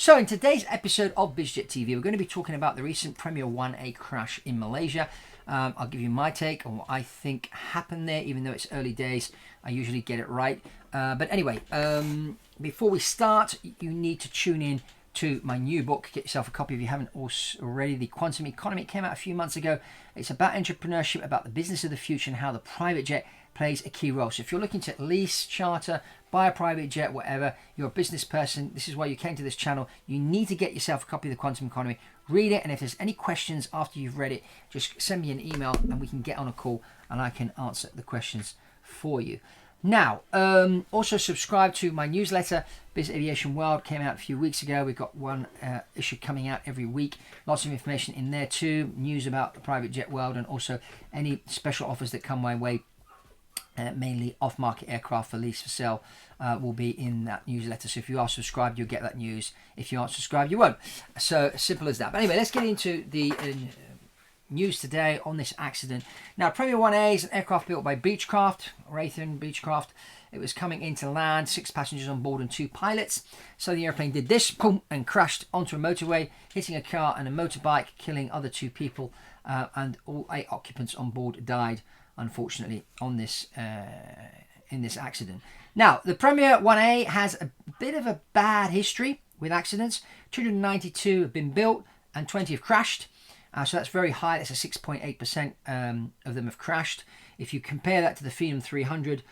So in today's episode of Biz Jet TV, we're going to be talking about the recent Premier 1A crash in Malaysia. I'll give you my take on what I think happened there, even though it's early days. I usually get it right. But anyway, before we start, you need to tune in to my new book. Get yourself a copy if you haven't already. The Quantum Economy. It came out a few months ago. It's about entrepreneurship, about the business of the future, and how the private jet plays a key role. So if you're looking to lease, charter, buy a private jet, whatever, you're a business person, this is why you came to this channel, you need to get yourself a copy of the Quantum Economy, read it, and if there's any questions after you've read it, just send me an email and we can get on a call and I can answer the questions for you. Now, also subscribe to my newsletter, Biz Aviation World, came out a few weeks ago. We've got one issue coming out every week. Lots of information in there too, news about the private jet world, and also any special offers that come my way. Mainly off-market aircraft for lease for sale will be in that newsletter. So if you are subscribed, you'll get that news. If you aren't subscribed, you won't. So simple as that. But anyway, let's get into the news today on this accident. Now, Premier 1A is an aircraft built by Beechcraft, Raytheon Beechcraft. It was coming into land, 6 passengers on board and 2 pilots. So the airplane did this, boom, and crashed onto a motorway, hitting a car and a motorbike, killing other 2 people, and all 8 occupants on board died, unfortunately, on this in this accident. Now, the Premier 1A has a bit of a bad history with accidents. 292 have been built and 20 have crashed. So that's very high. That's a 6.8% of them have crashed. If you compare that to the Phenom 300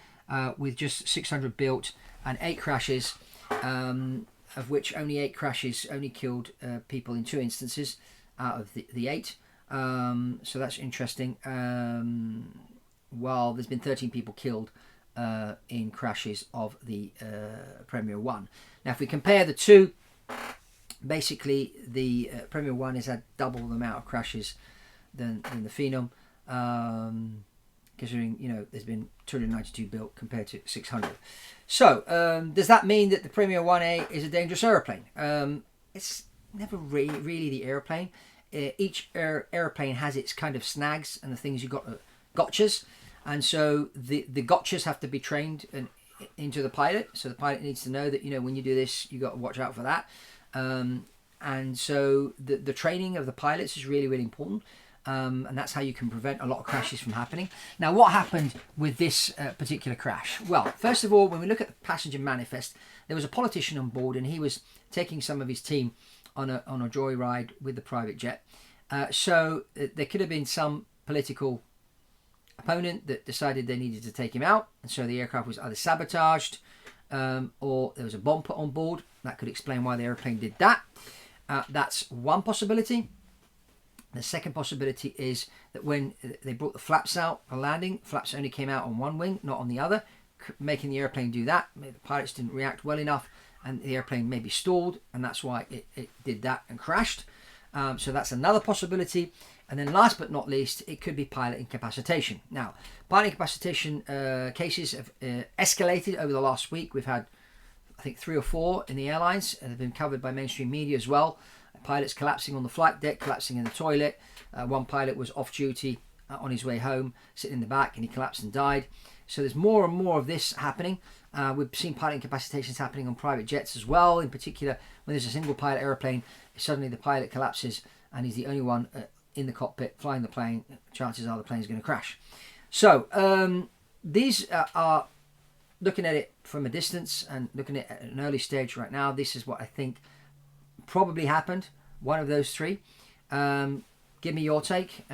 with just 600 built and 8 crashes, of which only 8 crashes only killed people in 2 instances out of the 8. So that's interesting. While there's been 13 people killed in crashes of the Premier 1. Now, if we compare the two, basically the Premier 1 has had double the amount of crashes than the Phenom, considering, you know, there's been 292 built compared to 600. So does that mean that the Premier 1A is a dangerous aeroplane? It's never really the aeroplane. Each aeroplane has its kind of snags and the things you've got gotchas, and so the gotchas have to be trained into the pilot. So the pilot needs to know that, you know, when you do this, you got to watch out for that. And so the training of the pilots is really important, and that's how you can prevent a lot of crashes from happening. Now, what happened with this particular crash? Well, first of all, when we look at the passenger manifest, there was a politician on board, and he was taking some of his team on a joyride with the private jet. So there could have been some political opponent that decided they needed to take him out, and so the aircraft was either sabotaged or there was a bomb put on board. That could explain why the airplane did that. That's one possibility. The second possibility is that when they brought the flaps out for landing, flaps only came out on one wing, not on the other, making the airplane do that. Maybe the pilots didn't react well enough and the airplane maybe stalled, and that's why it did that and crashed. So that's another possibility. And then last but not least, it could be pilot incapacitation. Now, pilot incapacitation cases have escalated over the last week. We've had, I think, 3 or 4 in the airlines, and they've been covered by mainstream media as well. Pilots collapsing on the flight deck, collapsing in the toilet. One pilot was off duty on his way home, sitting in the back, and he collapsed and died. So there's more and more of this happening. We've seen pilot incapacitations happening on private jets as well. In particular, when there's a single pilot aeroplane, suddenly the pilot collapses and he's the only one in the cockpit flying the plane. Chances are the plane is going to crash. So these are looking at it from a distance and looking at an early stage right now. This is what I think probably happened. One of those 3. Give me your take.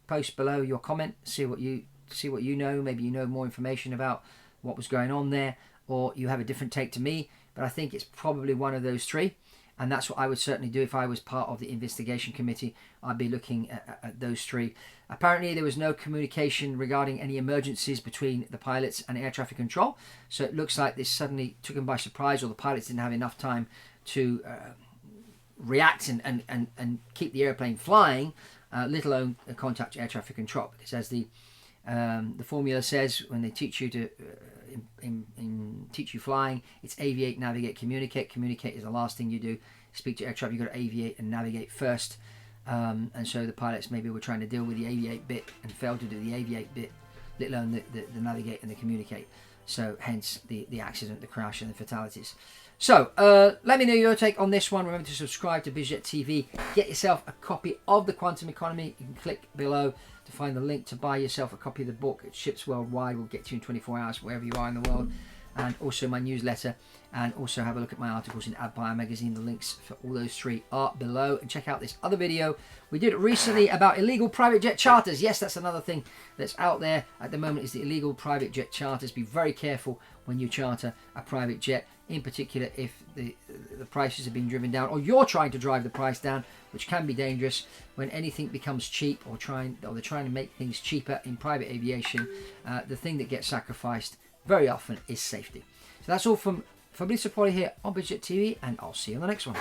Post below your comment. See what you know. Maybe you know more information about what was going on there, or you have a different take to me. But I think it's probably one of those 3. And that's what I would certainly do if I was part of the investigation committee. I'd be looking at those 3. Apparently, there was no communication regarding any emergencies between the pilots and air traffic control. So it looks like this suddenly took them by surprise, or the pilots didn't have enough time to react and keep the airplane flying, let alone contact air traffic control. Because as the formula says, when they teach you to teach you flying, it's aviate, navigate, communicate. Communicate is the last thing you do. Speak to air traffic, you've got to aviate and navigate first. And so the pilots maybe were trying to deal with the aviate bit and failed to do the aviate bit, let alone the navigate and the communicate. So hence the accident, the crash and the fatalities. So, let me know your take on this one. Remember to subscribe to Biz Jet TV. Get yourself a copy of The Quantum Economy. You can click below to find the link to buy yourself a copy of the book. It ships worldwide. We'll get to you in 24 hours, wherever you are in the world. And also my newsletter. And also have a look at my articles in Avbuyer magazine. The links for all those three are below. And check out this other video we did recently about illegal private jet charters. Yes, that's another thing that's out there at the moment, is the illegal private jet charters. Be very careful when you charter a private jet, in particular if the prices have been driven down, or you're trying to drive the price down, which can be dangerous. When anything becomes cheap, or they're trying to make things cheaper in private aviation, the thing that gets sacrificed very often is safety. So that's all from Fabrizio here on Biz Jet TV, and I'll see you on the next one.